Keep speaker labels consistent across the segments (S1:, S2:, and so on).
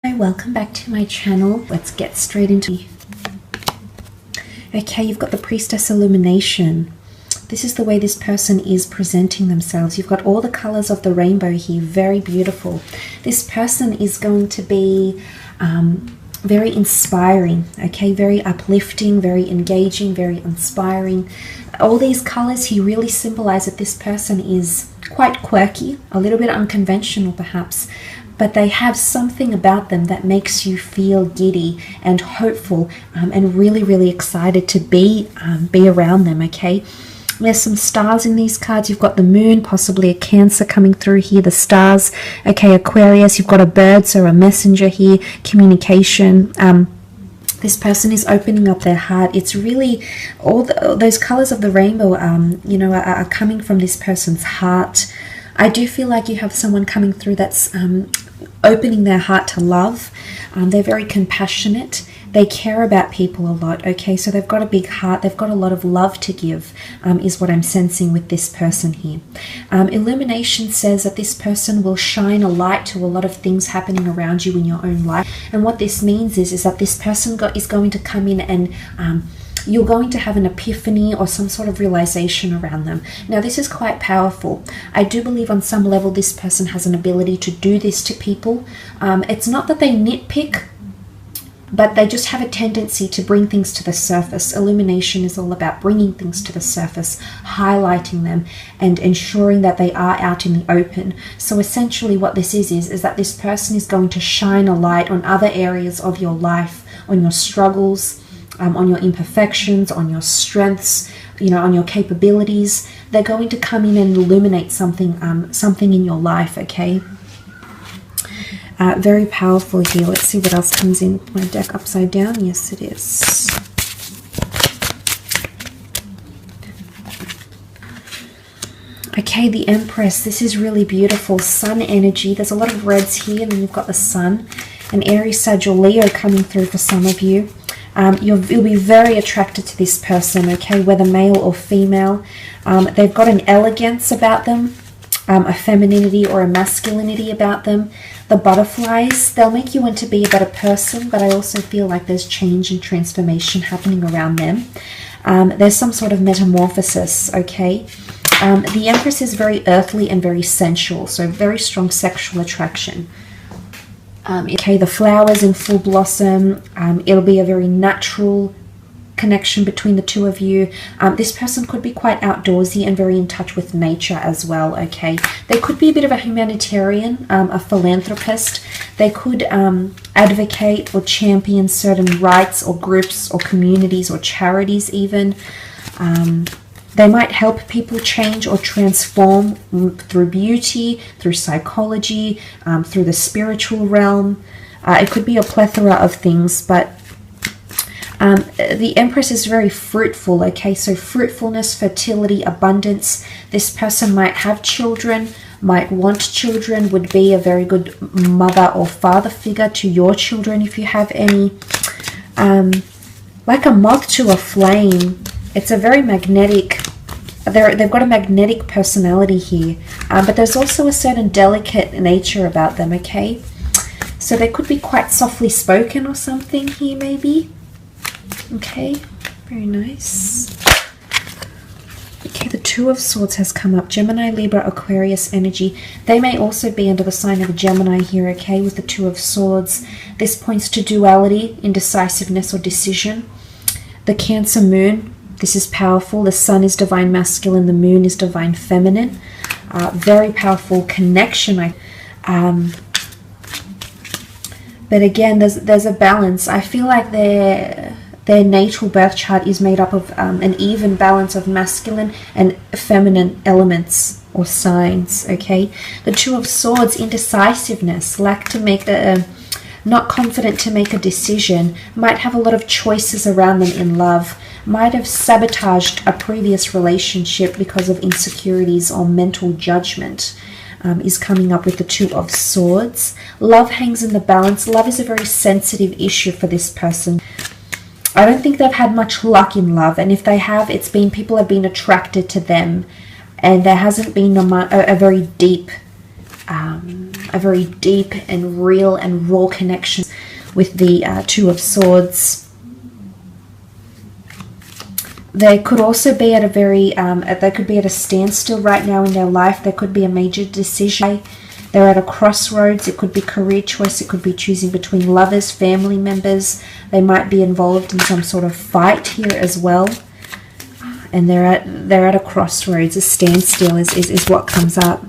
S1: Hi, welcome back to my channel. Let's get straight into it. Okay, you've got the Priestess Illumination. This is the way this person is presenting themselves. You've got all the colors of the rainbow here, very beautiful. This person is going to be very inspiring, okay, very uplifting, very engaging, very inspiring. All these colors here really symbolize that this person is quite quirky, a little bit unconventional perhaps, but they have something about them that makes you feel giddy and hopeful and really, really excited to be around them, okay? There's some stars in these cards. You've got the moon, possibly a Cancer coming through here, the stars, okay, Aquarius, you've got a bird, so a messenger here, communication. This person is opening up their heart. It's really all those colors of the rainbow, are coming from this person's heart. I do feel like you have someone coming through that's opening their heart to love. They're very compassionate. They care about people a lot, okay? So they've got a big heart. They've got a lot of love to give, is what I'm sensing with this person here. Illumination says that this person will shine a light to a lot of things happening around you in your own life. And what this means is that this person is going to come in and you're going to have an epiphany or some sort of realization around them. Now, this is quite powerful. I do believe on some level this person has an ability to do this to people. It's not that they nitpick, but they just have a tendency to bring things to the surface. Illumination is all about bringing things to the surface, highlighting them, and ensuring that they are out in the open. So essentially what this is that this person is going to shine a light on other areas of your life, on your struggles, on your imperfections, on your strengths, on your capabilities. They're going to come in and illuminate something, something in your life, okay? Very powerful here. Let's see what else comes in. My deck upside down. Yes, it is. Okay, the Empress. This is really beautiful. Sun energy. There's a lot of reds here, and then you've got the Sun. An Aries, Sag, or Leo coming through for some of you. You'll be very attracted to this person, okay, whether male or female. They've got an elegance about them, a femininity or a masculinity about them. The butterflies, they'll make you want to be a better person, but I also feel like there's change and transformation happening around them. There's some sort of metamorphosis, okay? The Empress is very earthly and very sensual, so very strong sexual attraction. Okay, the flowers in full blossom, it'll be a very natural connection between the two of you. This person could be quite outdoorsy and very in touch with nature as well, okay? They could be a bit of a humanitarian, a philanthropist. They could advocate or champion certain rights or groups or communities or charities even. They might help people change or transform through beauty, through psychology, through the spiritual realm. It could be a plethora of things, but the Empress is very fruitful, okay? So fruitfulness, fertility, abundance. This person might have children, might want children, would be a very good mother or father figure to your children if you have any. Like a moth to a flame. It's a very magnetic, they've got a magnetic personality here, but there's also a certain delicate nature about them, okay? So they could be quite softly spoken or something here maybe. Okay, very nice. Okay, the Two of Swords has come up. Gemini, Libra, Aquarius energy. They may also be under the sign of a Gemini here, okay, with the Two of Swords. This points to duality, indecisiveness, or decision. The Cancer moon. This is powerful. The Sun is divine masculine. The moon is divine feminine. Very powerful connection. But again, there's a balance. I feel like their natal birth chart is made up of an even balance of masculine and feminine elements or signs, okay? The Two of Swords, indecisiveness, lack to make not confident to make a decision, might have a lot of choices around them in love, might have sabotaged a previous relationship because of insecurities or mental judgment, is coming up with the Two of Swords. Love hangs in the balance. Love is a very sensitive issue for this person. I don't think they've had much luck in love, and if they have, it's been people have been attracted to them, and there hasn't been a very deep a very deep and real and raw connection with the Two of Swords. They could also be at a very, they could be at a standstill right now in their life. There could be a major decision. They're at a crossroads. It could be career choice. It could be choosing between lovers, family members. They might be involved in some sort of fight here as well. And they're at a crossroads. A standstill is what comes up.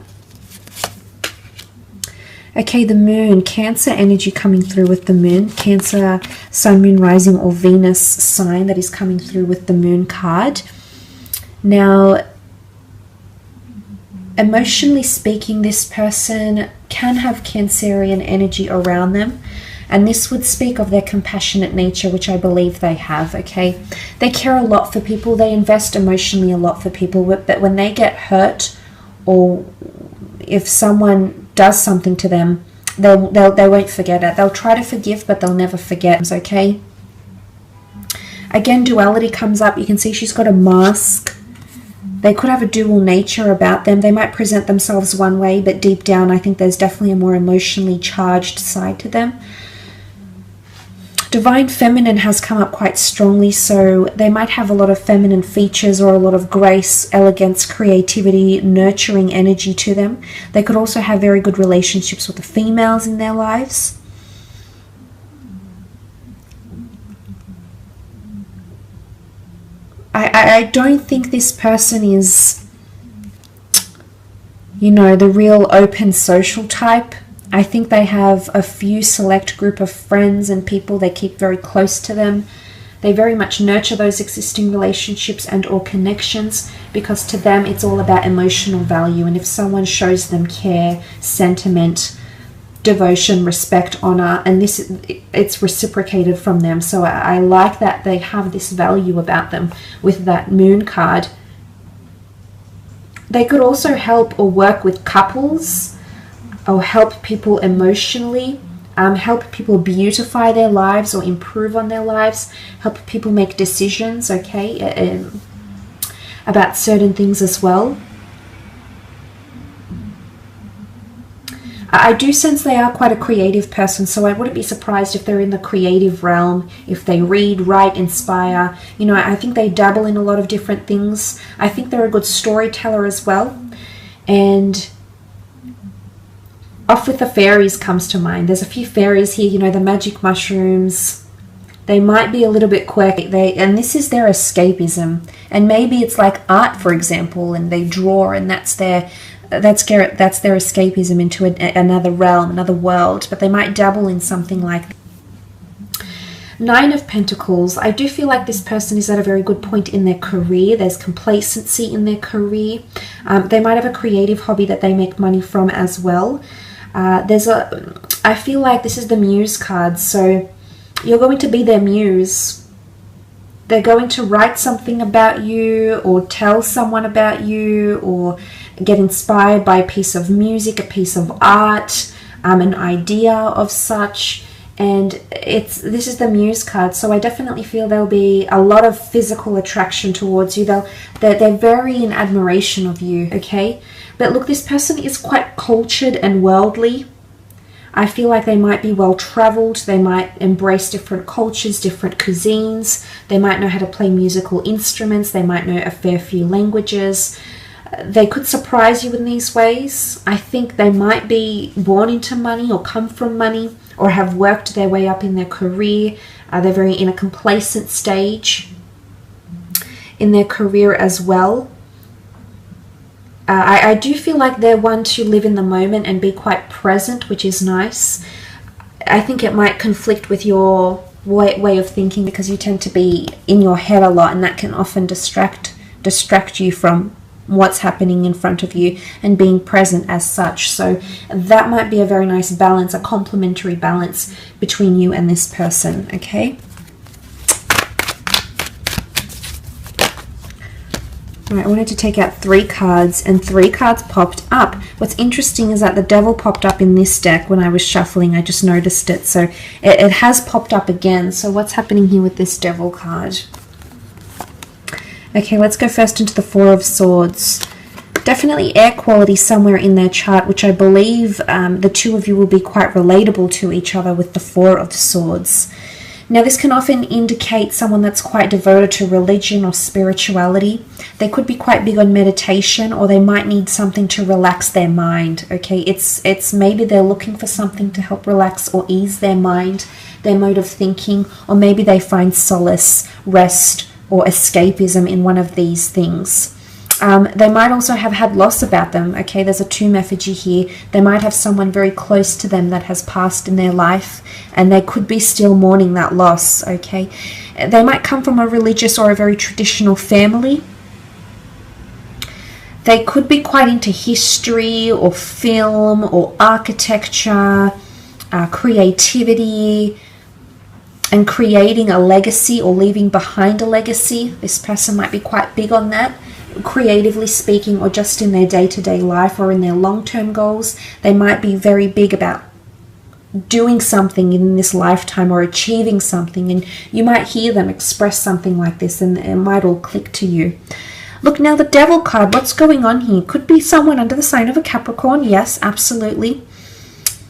S1: Okay, the moon, Cancer energy coming through with the moon. Cancer, sun, moon, rising, or Venus sign that is coming through with the moon card. Now, emotionally speaking, this person can have Cancerian energy around them. And this would speak of their compassionate nature, which I believe they have, okay? They care a lot for people. They invest emotionally a lot for people. But when they get hurt, or if someone does something to them, they won't forget it. They'll try to forgive, but they'll never forget, okay? Again, duality comes up. You can see she's got a mask. They could have a dual nature about them. They might present themselves one way, but deep down, I think there's definitely a more emotionally charged side to them. Divine Feminine has come up quite strongly, so they might have a lot of feminine features or a lot of grace, elegance, creativity, nurturing energy to them. They could also have very good relationships with the females in their lives. I don't think this person is, you know, the real open social type. I think they have a few select group of friends and people they keep very close to them. They very much nurture those existing relationships and or connections, because to them it's all about emotional value. And if someone shows them care, sentiment, devotion, respect, honor, and it's reciprocated from them. So I like that they have this value about them with that moon card. They could also help or work with couples, or help people emotionally, help people beautify their lives or improve on their lives, help people make decisions, okay, about certain things as well. I do sense they are quite a creative person, so I wouldn't be surprised if they're in the creative realm, if they read, write, inspire. You know, I think they dabble in a lot of different things. I think they're a good storyteller as well. And off with the fairies comes to mind. There's a few fairies here, you know, the magic mushrooms. They might be a little bit quirky, and this is their escapism. And maybe it's like art, for example, and they draw, and that's their escapism into another realm, another world. But they might dabble in something like that. Nine of Pentacles. I do feel like this person is at a very good point in their career. There's complacency in their career. They might have a creative hobby that they make money from as well. I feel like this is the Muse card, so you're going to be their muse. They're going to write something about you, or tell someone about you, or get inspired by a piece of music, a piece of art, an idea of such. And this is the Muse card, so I definitely feel there'll be a lot of physical attraction towards you. They're very in admiration of you, okay? But look, this person is quite cultured and worldly. I feel like they might be well-traveled. They might embrace different cultures, different cuisines. They might know how to play musical instruments. They might know a fair few languages. They could surprise you in these ways. I think they might be born into money or come from money, or have worked their way up in their career. They're very in a complacent stage in their career as well. I do feel like they're one to live in the moment and be quite present, which is nice. I think it might conflict with your way of thinking, because you tend to be in your head a lot, and that can often distract you from what's happening in front of you and being present as such. So that might be a very nice balance, a complementary balance between you and this person, okay? All right, I wanted to take out 3 cards, and 3 cards popped up. What's interesting is that the Devil popped up in this deck when I was shuffling. I just noticed it. So it has popped up again. So what's happening here with this Devil card? Okay, let's go first into the 4 of Swords. definitely air quality somewhere in their chart, which I believe the two of you will be quite relatable to each other with the Four of Swords. Now, this can often indicate someone that's quite devoted to religion or spirituality. They could be quite big on meditation, or they might need something to relax their mind, okay? It's maybe they're looking for something to help relax or ease their mind, their mode of thinking, or maybe they find solace, rest, or escapism in one of these things. They might also have had loss about them, okay? There's a tomb effigy here. They might have someone very close to them that has passed in their life, and they could be still mourning that loss, okay? They might come from a religious or a very traditional family. They could be quite into history or film or architecture, creativity, and creating a legacy or leaving behind a legacy. This person might be quite big on that, creatively speaking, or just in their day-to-day life or in their long-term goals. They might be very big about doing something in this lifetime or achieving something, and you might hear them express something like this and it might all click to you. Look, now the Devil card, what's going on here? Could be someone under the sign of a Capricorn, yes, absolutely.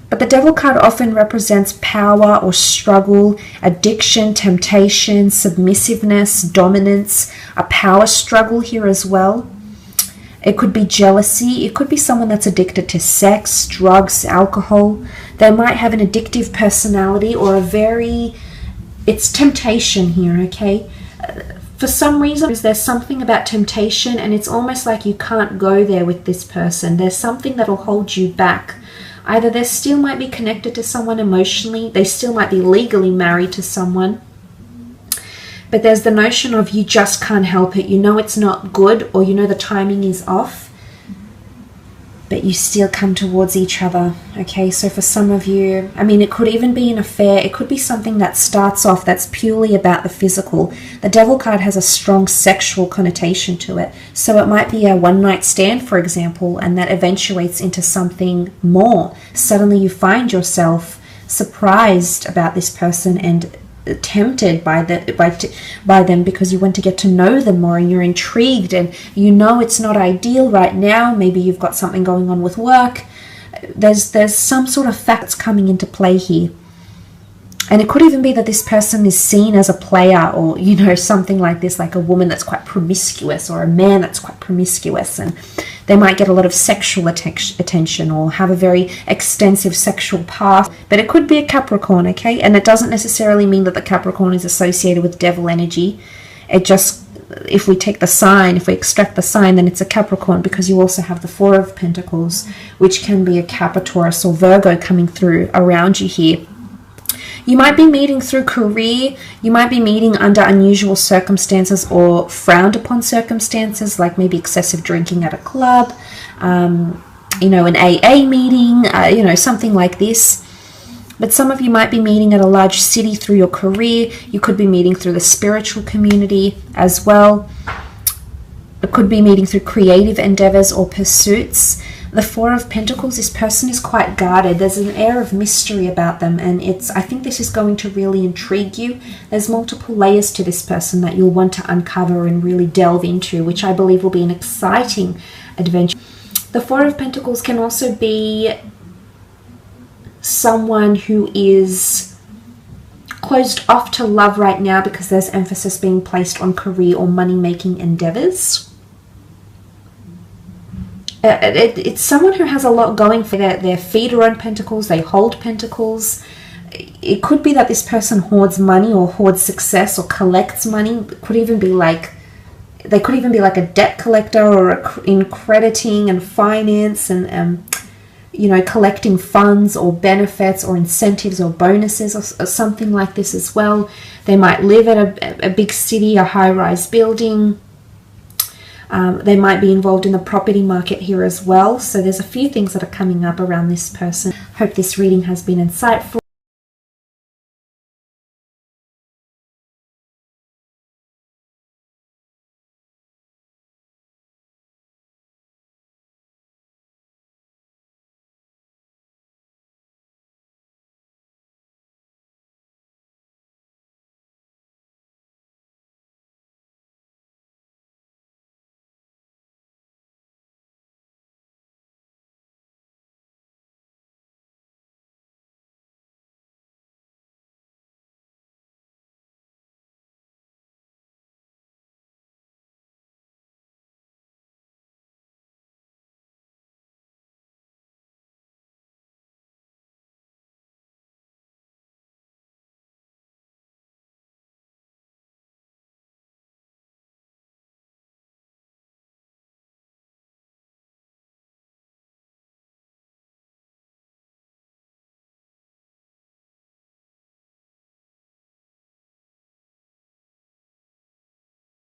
S1: But the Devil card often represents power or struggle, addiction, temptation, submissiveness, dominance, a power struggle here as well. It could be jealousy. It could be someone that's addicted to sex, drugs, alcohol. They might have an addictive personality or it's temptation here, okay? For some reason, there's something about temptation, and it's almost like you can't go there with this person. There's something that'll hold you back. Either they still might be connected to someone emotionally, they still might be legally married to someone, but there's the notion of you just can't help it. You know it's not good, or you know the timing is off, but you still come towards each other, okay? So for some of you, I mean, it could even be an affair. It could be something that starts off that's purely about the physical. The Devil card has a strong sexual connotation to it. So it might be a one-night stand, for example, and that eventuates into something more. Suddenly you find yourself surprised about this person and tempted by them because you want to get to know them more, and you're intrigued, and you know it's not ideal right now. Maybe you've got something going on with work. There's some sort of facts coming into play here. And it could even be that this person is seen as a player, or, you know, something like this, like a woman that's quite promiscuous or a man that's quite promiscuous, and they might get a lot of sexual attention or have a very extensive sexual past. But it could be a Capricorn, okay? And it doesn't necessarily mean that the Capricorn is associated with devil energy. It just, if we take the sign, if we extract the sign, then it's a Capricorn, because you also have the Four of Pentacles, which can be a Capricorn or Virgo coming through around you here. You might be meeting through career. You might be meeting under unusual circumstances or frowned upon circumstances, like maybe excessive drinking at a club, you know, an AA meeting, you know, something like this. But some of you might be meeting at a large city through your career. You could be meeting through the spiritual community as well. It could be meeting through creative endeavors or pursuits. The Four of Pentacles, this person is quite guarded. There's an air of mystery about them, and I think this is going to really intrigue you. There's multiple layers to this person that you'll want to uncover and really delve into, which I believe will be an exciting adventure. The Four of Pentacles can also be someone who is closed off to love right now because there's emphasis being placed on career or money-making endeavors. It's someone who has a lot going for their feet are on pentacles, they hold pentacles. It could be that this person hoards money or hoards success or collects money. It could even be like, they could even be like a debt collector or in crediting and finance and you know, collecting funds or benefits or incentives or bonuses or something like this as well. They might live at a big city, a high-rise building. They might be involved in the property market here as well. So there's a few things that are coming up around this person. Hope this reading has been insightful.